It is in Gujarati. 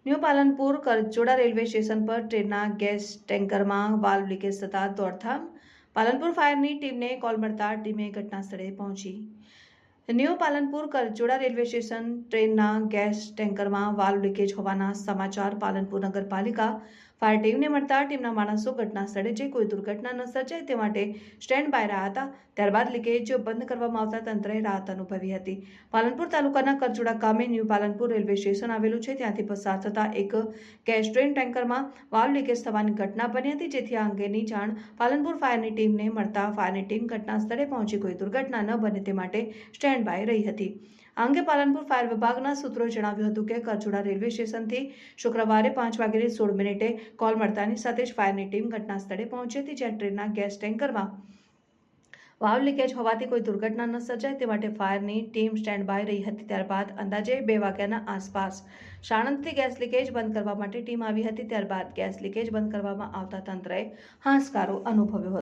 ન્યૂ પાલનપુર કરજોડા રેલવે સ્ટેશન પર ટ્રેનના ગેસ ટેન્કરમાં વાલ્વ લીકેજ થતાં દોડધામ. પાલનપુર ફાયરની ટીમને કોલ મળતા ટીમે ઘટના સ્થળે પહોંચી. ન્યૂ પાલનપુર કરજોડા રેલવે સ્ટેશન ટ્રેનના ગેસ ટેન્કરમાં વાલ્વ લીકેજ હોવાના સમાચાર પાલનપુર નગરપાલિકા ફાયર ટીમને મળતા ટીમના માણસો ઘટના સ્થળે જઈ કોઈ દુર્ઘટના ન સર્જાય તે માટે સ્ટેન્ડ બાય રહ્યા હતા. ત્યારબાદ લીકેજ બંધ કરવામાં આવતા તંત્રએ રાહત અનુભવી હતી. પાલનપુર તાલુકાના કરજોડા ગામે ન્યૂ પાલનપુર રેલવે સ્ટેશન આવેલું છે. ત્યાંથી પસાર થતા એક ગેસ ટ્રેન ટેન્કરમાં વાલ્વ લીકેજ થવાની ઘટના બની હતી, જેથી આ અંગેની જાણ પાલનપુર ફાયરની ટીમને મળતા ફાયરની ટીમ ઘટના સ્થળે પહોંચી કોઈ દુર્ઘટના ન બને તે માટે સ્ટેન્ડ બાય રહી હતી. આ અંગે પાલનપુર ફાયર વિભાગના સૂત્રોએ જણાવ્યું હતું કે કરજોડા રેલવે સ્ટેશનથી શુક્રવારે 5:16 કોલ મળતાની સાથે જ ફાયરની ટીમ ઘટના સ્થળે પહોંચી હતી, જ્યાં ટ્રેનના ગેસ ટેન્કરમાં વાલ્વ લીકેજ હોવાથી કોઈ દુર્ઘટના ન સર્જાય તે માટે ફાયરની ટીમ સ્ટેન્ડ બાય રહી હતી. ત્યારબાદ અંદાજે 2 વાગ્યાના આસપાસ સાણંદથી ગેસ લીકેજ બંધ કરવા માટે ટીમ આવી હતી. ત્યારબાદ ગેસ લીકેજ બંધ કરવામાં આવતા તંત્રએ હાશકારો અનુભવ્યો હતો.